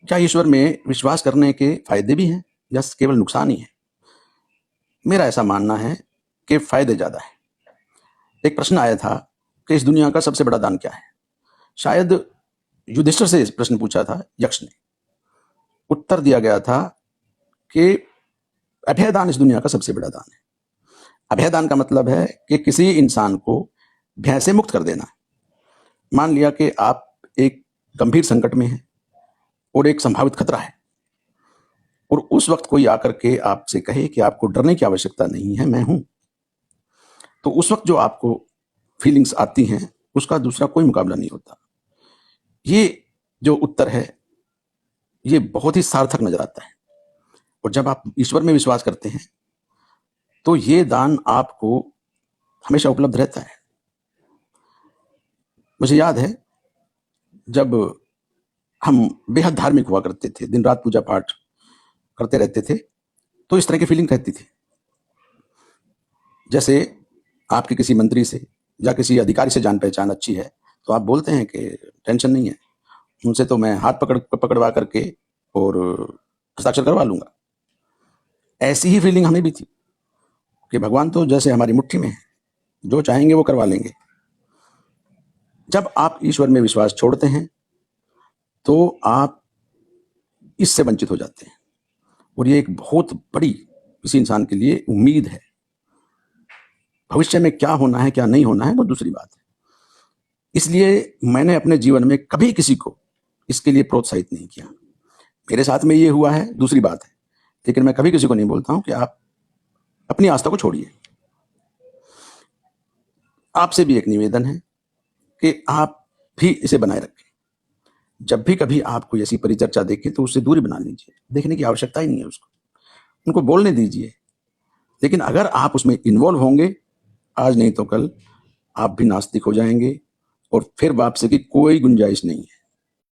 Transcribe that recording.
क्या ईश्वर में विश्वास करने के फायदे भी हैं या केवल नुकसान ही है? मेरा ऐसा मानना है कि फायदे ज्यादा है। एक प्रश्न आया था कि इस दुनिया का सबसे बड़ा दान क्या है। शायद युधिष्ठिर से इस प्रश्न पूछा था यक्ष ने। उत्तर दिया गया था कि अभयदान इस दुनिया का सबसे बड़ा दान है। अभयदान का मतलब है कि किसी इंसान को भय से मुक्त कर देना। मान लिया कि आप एक गंभीर संकट में हैं और एक संभावित खतरा है, और उस वक्त कोई आकर के आपसे कहे कि आपको डरने की आवश्यकता नहीं है, मैं हूं, तो उस वक्त जो आपको फीलिंग्स आती हैं उसका दूसरा कोई मुकाबला नहीं होता। ये जो उत्तर है ये बहुत ही सार्थक नजर आता है। और जब आप ईश्वर में विश्वास करते हैं तो ये दान आपको हमेशा उपलब्ध रहता है। मुझे याद है जब हम बेहद धार्मिक हुआ करते थे, दिन रात पूजा पाठ करते रहते थे, तो इस तरह की फीलिंग रहती थी। जैसे आपके किसी मंत्री से या किसी अधिकारी से जान पहचान अच्छी है तो आप बोलते हैं कि टेंशन नहीं है, उनसे तो मैं हाथ पकड़वा करके और हस्ताक्षर करवा लूंगा। ऐसी ही फीलिंग हमें भी थी कि भगवान तो जैसे हमारी मुट्ठी में है, जो चाहेंगे वो करवा लेंगे। जब आप ईश्वर में विश्वास छोड़ते हैं तो आप इससे वंचित हो जाते हैं, और ये एक बहुत बड़ी किसी इंसान के लिए उम्मीद है। भविष्य में क्या होना है क्या नहीं होना है वो दूसरी बात है। इसलिए मैंने अपने जीवन में कभी किसी को इसके लिए प्रोत्साहित नहीं किया। मेरे साथ में ये हुआ है दूसरी बात है, लेकिन मैं कभी किसी को नहीं बोलता हूं कि आप अपनी आस्था को छोड़िए। आपसे भी एक निवेदन है कि आप भी इसे बनाए रखें। जब भी कभी आप कोई ऐसी परिचर्चा देखें तो उससे दूरी बना लीजिए, देखने की आवश्यकता ही नहीं है उसको, उनको बोलने दीजिए। लेकिन अगर आप उसमें इन्वॉल्व होंगे, आज नहीं तो कल आप भी नास्तिक हो जाएंगे और फिर वापसी की कोई गुंजाइश नहीं है।